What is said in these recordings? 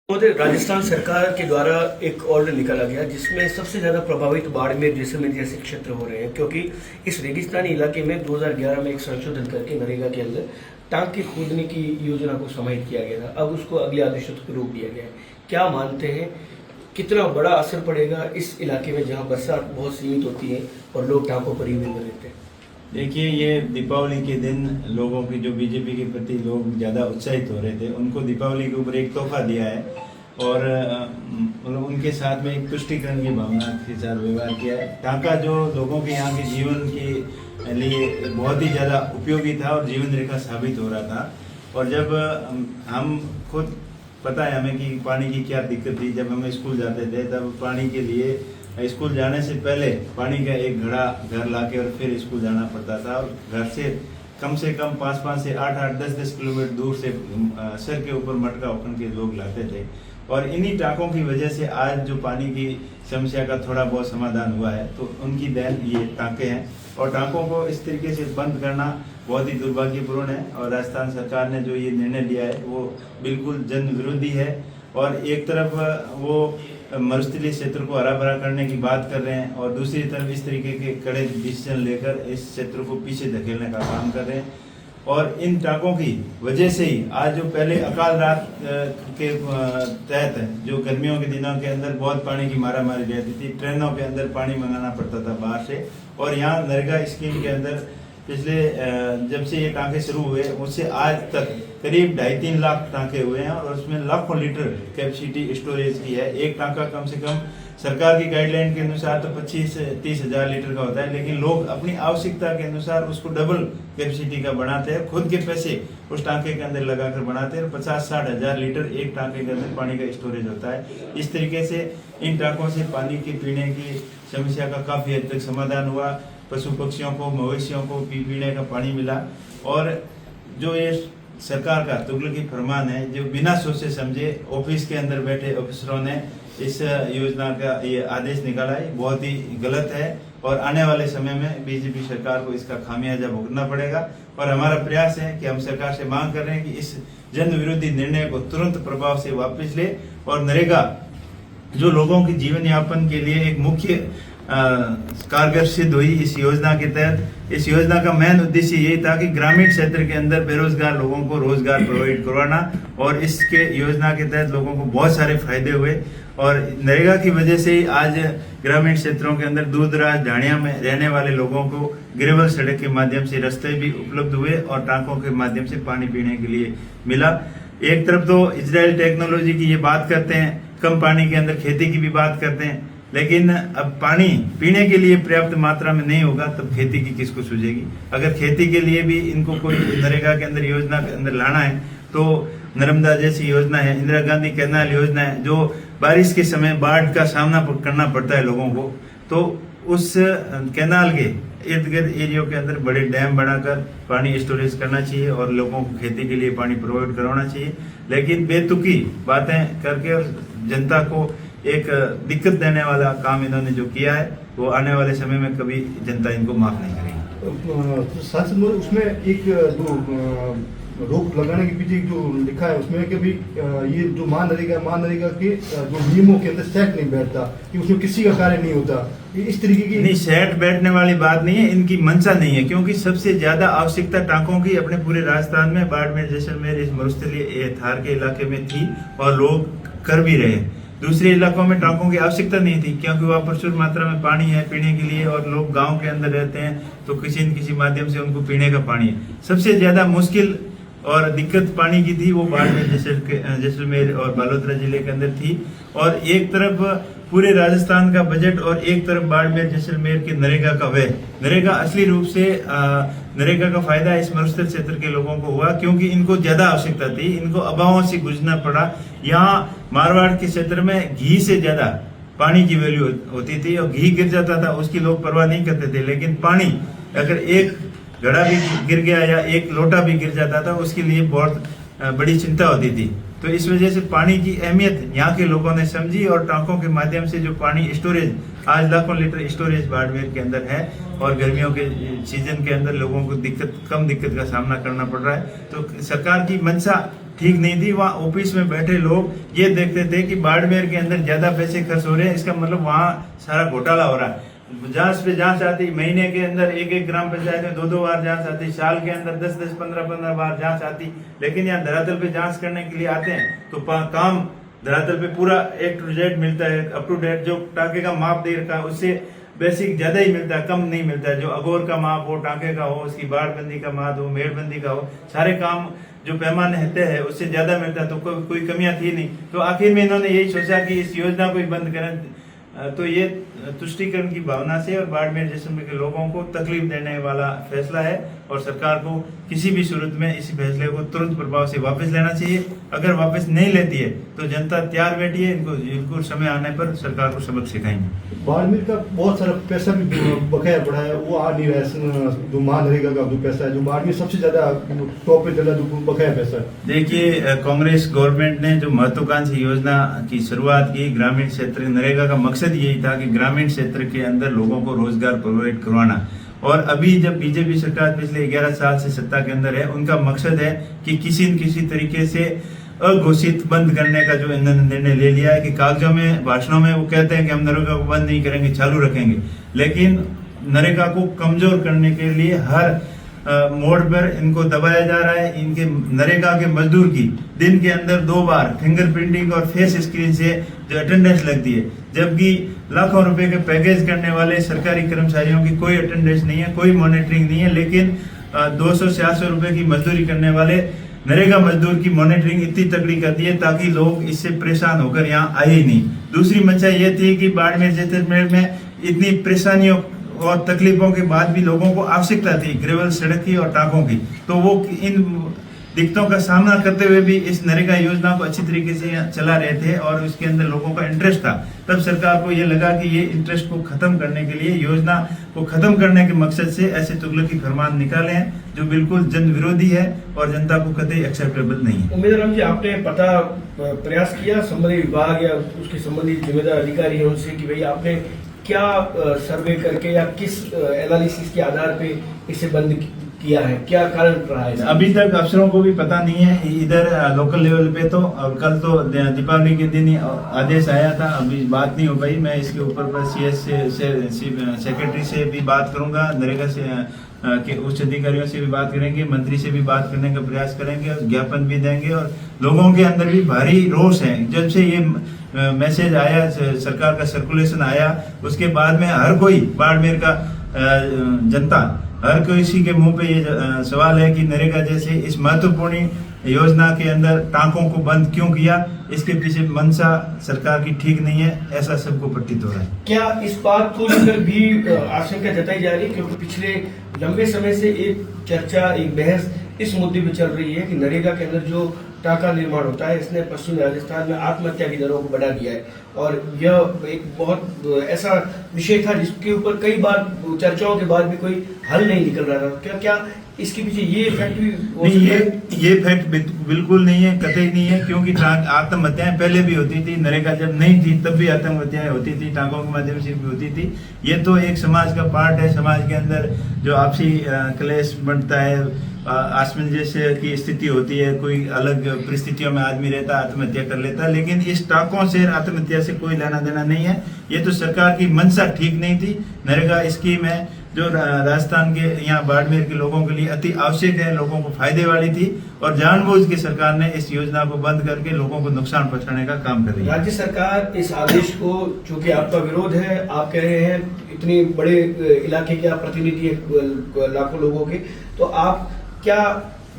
महोदय, राजस्थान सरकार के द्वारा एक ऑर्डर निकाला गया जिसमें सबसे ज़्यादा प्रभावित बाड़मेर जैसलमेर जैसे क्षेत्र हो रहे हैं, क्योंकि इस रेगिस्तानी इलाके में 2011 में एक संशोधन करके नरेगा के अंदर टांके खोदने की योजना को समाहित किया गया था। अब उसको अगले आदेशों तक रोक दिया गया है। क्या मानते हैं, कितना बड़ा असर पड़ेगा इस इलाके में जहाँ बरसात बहुत सीमित होती है और लोग टांकों पर ही निर्भर रहते हैं? देखिए, ये दीपावली के दिन लोगों की जो बीजेपी के प्रति लोग ज़्यादा उत्साहित हो रहे थे, उनको दीपावली के ऊपर एक तोहफा दिया है और मतलब उनके साथ में एक तुष्टिकरण की भावना के साथ व्यवहार किया है। टांका जो लोगों के यहाँ के जीवन के लिए बहुत ही ज़्यादा उपयोगी था और जीवन रेखा साबित हो रहा था। और जब हम खुद पता है हमें कि पानी की क्या दिक्कत थी, जब हम स्कूल जाते थे तब पानी के लिए स्कूल जाने से पहले पानी का एक घड़ा घर लाके और फिर स्कूल जाना पड़ता था और घर से कम 5 से 8 10 किलोमीटर दूर से सर के ऊपर मटका उठन के लोग लाते थे। और इन्हीं टाँकों की वजह से आज जो पानी की समस्या का थोड़ा बहुत समाधान हुआ है, तो उनकी देन ये टाँके हैं। और टाँकों को इस तरीके से बंद करना बहुत ही दुर्भाग्यपूर्ण है और राजस्थान सरकार ने जो ये निर्णय लिया है वो बिल्कुल जन विरोधी है। और एक तरफ वो मरुस्थलीय क्षेत्र को हरा भरा करने की बात कर रहे हैं और दूसरी तरफ इस तरीके के कड़े डिसीजन लेकर इस क्षेत्र को पीछे धकेलने का काम कर रहे हैं। और इन टाँकों की वजह से ही आज जो पहले अकाल रात के तहत जो गर्मियों के दिनों के अंदर बहुत पानी की मारामारी रहती थी, ट्रेनों के अंदर पानी मंगाना पड़ता था बाहर से। और यहाँ नरेगा स्कीम के अंदर पिछले जब से ये टाँके शुरू हुए उससे आज तक करीब 2.5-3 लाख टाँके हुए हैं और उसमें लाखों लीटर कैपेसिटी स्टोरेज की है। एक टाँका कम से कम सरकार की गाइडलाइन के अनुसार तो 25 से 30 हजार लीटर का होता है, लेकिन लोग अपनी आवश्यकता के अनुसार उसको डबल कैपेसिटी का बनाते हैं, खुद के पैसे उस टाँके के अंदर लगाकर बनाते हैं। 50-60 हजार लीटर एक टाँके के अंदर पानी का स्टोरेज होता है। इस तरीके से इन टाँकों से पानी के पीने की समस्या का काफ़ी हद तक समाधान हुआ। पशु पक्षियों को, मवेशियों को पीने का पानी मिला। और जो ये सरकार का तुगलकी फरमान है, जो बिना सोचे समझे ऑफिस के अंदर बैठे अफसरों ने इस योजना का ये आदेश निकाला है, बहुत ही गलत है। और आने वाले समय में बीजेपी सरकार को इसका खामियाजा भुगतना पड़ेगा। और हमारा प्रयास है कि हम सरकार से मांग कर रहे हैं कि इस जन विरोधी निर्णय को तुरंत प्रभाव से वापस ले और नरेगा जो लोगों के जीवन यापन के लिए एक मुख्य कारगर सिद्ध हुई इस योजना के तहत। इस योजना का मेन उद्देश्य यही था कि ग्रामीण क्षेत्र के अंदर बेरोजगार लोगों को रोजगार प्रोवाइड करवाना और इसके योजना के तहत लोगों को बहुत सारे फायदे हुए। और नरेगा की वजह से ही आज ग्रामीण क्षेत्रों के अंदर दूर दराज ढाणिया में रहने वाले लोगों को ग्रेवल सड़क के माध्यम से रास्ते भी उपलब्ध हुए और टाँकों के माध्यम से पानी पीने के लिए मिला। एक तरफ तो इजराइल टेक्नोलॉजी की ये बात करते हैं, कम पानी के अंदर खेती की भी बात करते हैं, लेकिन अब पानी पीने के लिए पर्याप्त मात्रा में नहीं होगा तब खेती की किसको सूझेगी। अगर खेती के लिए भी इनको कोई नरेगा के अंदर योजना के अंदर लाना है तो नर्मदा जैसी योजना है, इंदिरा गांधी कैनाल योजना है, जो बारिश के समय बाढ़ का सामना करना पड़ता है लोगों को, तो उस कैनाल के इर्द गिर्द एरियो के अंदर बड़े डैम बनाकर पानी स्टोरेज करना चाहिए और लोगों को खेती के लिए पानी प्रोवाइड करवाना चाहिए। लेकिन बेतुकी बातें करके जनता को एक दिक्कत देने वाला काम इन्होंने जो किया है वो आने वाले समय में कभी जनता इनको माफ नहीं करेगी। सांसद उसमें एक जो रोक लगाने के पीछे जो लिखा है उसमें कि भी ये जो महानरेगा के जो नियमों के अंदर सेट नहीं बैठता, कि उसमें किसी का कार्य नहीं होता, इस तरीके की नहीं, सेट बैठने वाली बात नहीं है, इनकी मंशा नहीं है। क्योंकि सबसे ज्यादा आवश्यकता टाँकों की अपने पूरे राजस्थान में बाड़मेर जैसलमेर इस मरुस्थलीय थार के इलाके में थी और लोग कर भी रहे। दूसरे इलाकों में टाँकों की आवश्यकता नहीं थी क्योंकि वहाँ प्रचुर मात्रा में पानी है पीने के लिए और लोग गांव के अंदर रहते हैं, तो किसी न किसी माध्यम से उनको पीने का पानी है। सबसे ज्यादा मुश्किल और दिक्कत पानी की थी वो बाड़मेर जैसलमेर और बालोतरा जिले के अंदर थी। और एक तरफ पूरे राजस्थान का बजट और एक तरफ बाड़मेर जैसलमेर के नरेगा का व्यय। नरेगा असली रूप से नरेगा का फायदा इस मरुस्थल क्षेत्र के लोगों को हुआ क्योंकि इनको ज्यादा आवश्यकता थी, इनको अभावों से गुजरना पड़ा। यहाँ मारवाड़ के क्षेत्र में घी से ज्यादा पानी की वैल्यू होती थी और घी गिर जाता था उसकी लोग परवाह नहीं करते थे, लेकिन पानी अगर एक घड़ा भी गिर गया या एक लोटा भी गिर जाता था उसके लिए बहुत बड़ी चिंता होती थी। तो इस वजह से पानी की अहमियत यहाँ के लोगों ने समझी और टाँकों के माध्यम से जो पानी स्टोरेज आज लाखों लीटर स्टोरेज बाड़मेर के अंदर है और गर्मियों के सीजन के अंदर लोगों को कम दिक्कत का सामना करना पड़ रहा है। तो सरकार की मंशा ठीक नहीं थी। वहाँ ऑफिस में बैठे लोग ये देखते थे कि बाड़मेर के अंदर ज्यादा पैसे खर्च हो रहे हैं, इसका मतलब वहाँ सारा घोटाला हो रहा है। जांच पे जांच आती, महीने के अंदर एक एक ग्राम पंचायत में 2-2 बार जांच आती, साल के अंदर 10-10, 15-15 बार जांच आती। लेकिन यहाँ धरातल पे जांच करने के लिए आते हैं तो काम धरातल पे पूरा A to Z मिलता है, अप टू डेट। जो टांके का माप दे रखा है उससे बेसिक ज्यादा ही मिलता है, कम नहीं मिलता है। जो अगोर का माप हो, टांके का हो, उसकी बाड़बंदी का माप हो, मेड़बंदी का हो, सारे काम जो पैमाने होते हैं उससे ज्यादा मिलता है। तो कोई कमियां थी नहीं। तो आखिर में इन्होंने यही सोचा कि इस योजना को ही बंद करें। तो ये तुष्टीकरण की भावना से और बाड़मेर जैसलमेर के लोगों को तकलीफ देने वाला फैसला है और सरकार को किसी भी सूरत में इस फैसले को तुरंत प्रभाव से वापस लेना चाहिए। अगर वापस नहीं लेती है तो जनता तैयार बैठी है, इनको समय आने पर सरकार को सबक सिखाएंगे। बाड़मेर का बहुत सारा पैसा भी बकाया पड़ा है, वो आ नहीं रहा है। जो महानरेगा का जो पैसा है, जो बाड़मेर सबसे ज्यादा टॉप पे चला, जो बकाया पैसा है। देखिए, कांग्रेस गवर्नमेंट ने जो महत्वाकांक्षी योजना की शुरुआत की ग्रामीण क्षेत्र नरेगा का मकसद यही था कि ग्रामीण क्षेत्र के अंदर लोगों को रोजगार प्रोवाइड करवाना। और अभी जब बीजेपी सरकार पिछले 11 साल से सत्ता के अंदर है, उनका मकसद है कि किसी न किसी तरीके से अघोषित बंद करने का जो इन्होंने निर्णय ले लिया है कि कागजों में, भाषणों में वो कहते हैं कि हम नरेगा को बंद नहीं करेंगे, चालू रखेंगे। लेकिन नरेगा को कमजोर करने के लिए हर मोड़ पर इनको दबाया जा रहा है। इनके नरेगा के मजदूर की दिन के अंदर 2 बार फिंगरप्रिंटिंग और फेस स्क्रीन से जो अटेंडेंस लगती है, जबकि लाखों रुपए के पैकेज करने वाले सरकारी कर्मचारियों की कोई अटेंडेंस नहीं है, कोई मॉनिटरिंग नहीं है। लेकिन 200 से 400 रुपए की मजदूरी करने वाले नरेगा मजदूर की मॉनिटरिंग इतनी तगड़ी कर दी है ताकि लोग इससे परेशान होकर यहाँ आए ही नहीं। दूसरी मंशा ये थी कि बाड़मेर जैसलमेर में इतनी परेशानियों और तकलीफों के बाद भी लोगों को आवश्यकता थी ग्रेवल सड़क की और टाँकों की, तो वो इन दिक्कतों का सामना करते हुए भी इस नरेगा योजना को अच्छी तरीके से चला रहे थे और उसके अंदर लोगों का इंटरेस्ट था। तब सरकार को ये लगा कि ये इंटरेस्ट को खत्म करने के लिए, योजना को खत्म करने के मकसद से ऐसे तुगलकी फरमान निकाले हैं जो बिल्कुल जन विरोधी है और जनता को कतई एक्सेप्टेबल नहीं है। उम्मीदवार जी, आपने प्रयास किया संबंधित विभाग या उसके संबंधित जिम्मेदार अधिकारी है उनसे कि भाई आपने क्या सर्वे करके या किस एनालिसिस के आधार पे इसे बंद किया है, क्या कारण रहा है? अभी तक अफसरों को भी पता नहीं है। इधर लोकल लेवल पे तो कल तो दीपावली के दिन ही आदेश आया था, अभी बात नहीं हो पाई। मैं इसके ऊपर पर CS सेक्रेटरी से भी बात करूंगा, नरेगा से के उच्च अधिकारियों से भी बात करेंगे, मंत्री से भी बात करने का प्रयास करेंगे और ज्ञापन भी देंगे। और लोगों के अंदर भी भारी रोष है। जब से ये मैसेज आया, सरकार का सर्कुलेशन आया, उसके बाद में हर कोई बाड़मेर का जनता, हर किसी के मुंह पे ये सवाल है कि नरेगा जैसे इस महत्वपूर्ण योजना के अंदर टाँकों को बंद क्यों किया। इसके पीछे मंशा सरकार की ठीक नहीं है, ऐसा सबको प्रतीत हो रहा है। क्या इस बात को लेकर भी आशंका जताई जा रही है, क्योंकि पिछले लंबे समय से एक चर्चा, एक बहस इस मुद्दे पे चल रही है कि नरेगा के अंदर जो टाका निर्माण होता है, इसने पश्चिमी राजस्थान में आत्महत्या की दरों को बढ़ा दिया है और यह एक बहुत ऐसा विषय था जिसके ऊपर कई बार चर्चाओं के बाद भी कोई हल नहीं निकल रहा था। क्या इसके पीछे ये फैक्ट भी नहीं? ये फैक्ट बिल्कुल नहीं है, कतई नहीं है, क्योंकि आत्महत्याएं पहले भी होती थी। नरेगा जब नहीं थी तब भी आत्महत्याएं होती थी, टाँकों के माध्यम से भी होती थी। ये तो एक समाज का पार्ट है। समाज के अंदर जो आपसी क्लेश बढ़ता है, असमंजस्य की स्थिति होती है, कोई अलग परिस्थितियों में आदमी रहता है, आत्महत्या कर लेता है। लेकिन इस टाँकों से, आत्महत्या से कोई लेना देना नहीं है। ये तो सरकार की मंशा ठीक नहीं थी। नरेगा स्कीम है जो राजस्थान के, यहाँ बाड़मेर के लोगों के लिए अति आवश्यक है, लोगों को फायदे वाली थी और जानबूझ के सरकार ने इस योजना को बंद करके लोगों को नुकसान पहुंचाने का काम कर रही है। राज्य सरकार इस आदेश को, चूंकि आपका विरोध है, आप कह रहे हैं इतने बड़े इलाके के आप प्रतिनिधि हैं लाखों लोगों के, तो आप क्या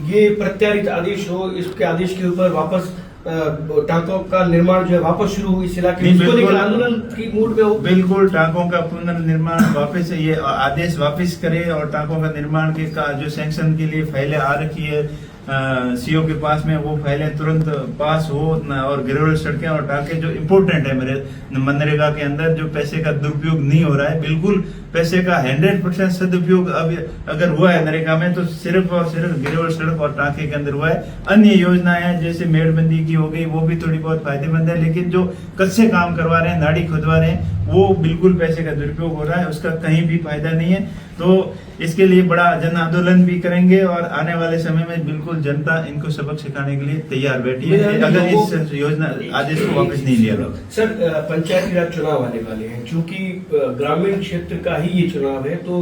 ये प्रत्यारित आदेश हो, इसके आदेश के ऊपर वापस टाँकों का निर्माण जो है वापस शुरू हो इस इलाके में, आंदोलन की मूड में हो? बिल्कुल, टाँकों का पुनर्निर्माण वापस, ये आदेश वापस करे और टाँकों का निर्माण के का जो सैंक्शन के लिए फाइलें आ रखी है CO के पास में, वो फाइलें तुरंत पास हो और ग्रेवल सड़कें और टाँके जो इम्पोर्टेंट है मेरे मनरेगा के अंदर, जो पैसे का दुरुपयोग नहीं हो रहा है, बिल्कुल पैसे का 100% सदुपयोग अब अगर हुआ है नरेगा में तो सिर्फ और सिर्फ ग्रेवल सड़क और टाँके के अंदर हुआ है। अन्य योजनाएं जैसे मेड़बंदी की हो गई, वो भी थोड़ी बहुत फायदेमंद है, लेकिन जो कच्चे काम करवा रहे हैं, नाड़ी खुदवा रहे हैं, वो बिल्कुल पैसे का दुरुपयोग हो रहा है, उसका कहीं भी फायदा नहीं है। तो इसके लिए बड़ा जन आंदोलन भी करेंगे और आने वाले समय में बिल्कुल जनता इनको सबक सिखाने के लिए तैयार बैठी है अगर इस योजना आदेश को वापस नहीं लिया जाएगा। सर, पंचायती राज चुनाव आने वाले हैं, चूंकि ग्रामीण क्षेत्र का ही ये चुनाव है, तो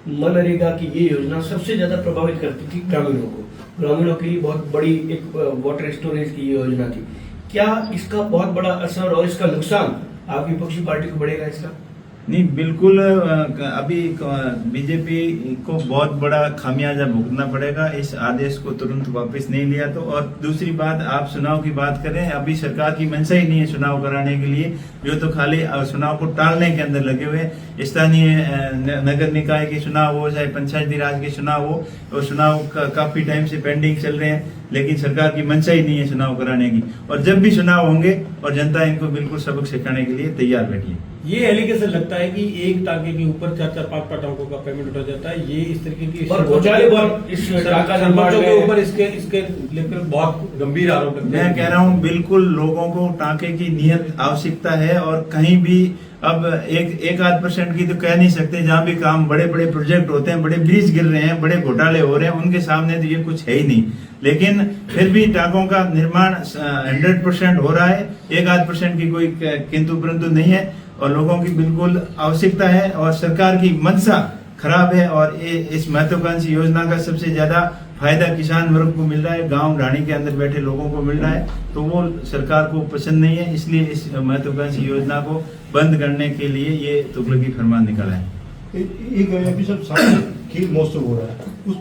मनरेगा की ये योजना सबसे ज्यादा प्रभावित करती थी ग्रामीणों को। ग्रामीणों के लिए बहुत बड़ी एक वाटर स्टोरेज की योजना थी। क्या इसका बहुत बड़ा असर और इसका नुकसान आप विपक्षी पार्टी को बढ़ेगा इसका? नहीं, बिल्कुल अभी बीजेपी को बहुत बड़ा खामियाजा भुगतना पड़ेगा इस आदेश को तुरंत वापस नहीं लिया तो। और दूसरी बात, आप चुनाव की बात करें, अभी सरकार की मंशा ही नहीं है चुनाव कराने के लिए, जो तो खाली चुनाव को टालने के अंदर लगे हुए। स्थानीय नगर निकाय के चुनाव हो चाहे पंचायती राज के चुनाव हो, वो चुनाव काफी टाइम से पेंडिंग चल रहे हैं, लेकिन सरकार की मंशा ही नहीं है चुनाव कराने की। और जब भी चुनाव होंगे और जनता इनको बिल्कुल सबक सिखाने के लिए तैयार बैठी है। ये एलिगेशन लगता है कि एक टाके के ऊपर 4-4, 5-5 टाकों का पेमेंट उठा जाता है। ये इस तरीके की घोटाले बहुत इस टाका सरपंचों के ऊपर इसके लेकर बहुत गंभीर आरोप लगते हैं। मैं कह रहा हूँ बिल्कुल लोगों को टाके की नियत आवश्यकता है और कहीं भी अब एक आध % की तो कह नहीं सकते। जहाँ भी काम बड़े बड़े प्रोजेक्ट होते हैं, बड़े ब्रिज गिर रहे हैं, बड़े घोटाले हो रहे हैं, उनके सामने तो ये कुछ है ही नहीं। लेकिन फिर भी टाकों का निर्माण 100% हो रहा है, एक आध % की कोई किंतु परंतु नहीं है और लोगों की बिल्कुल आवश्यकता है और सरकार की मंशा खराब है। और इस महत्वाकांक्षी योजना का सबसे ज्यादा फायदा किसान वर्ग को मिल रहा है, गांव ढाणी के अंदर बैठे लोगों को मिल रहा है, तो वो सरकार को पसंद नहीं है। इसलिए इस महत्वाकांक्षी योजना को बंद करने के लिए ये तुगलकी फरमान निकाला है। एक सब सामने खेल महोत्सव हो रहा है, उस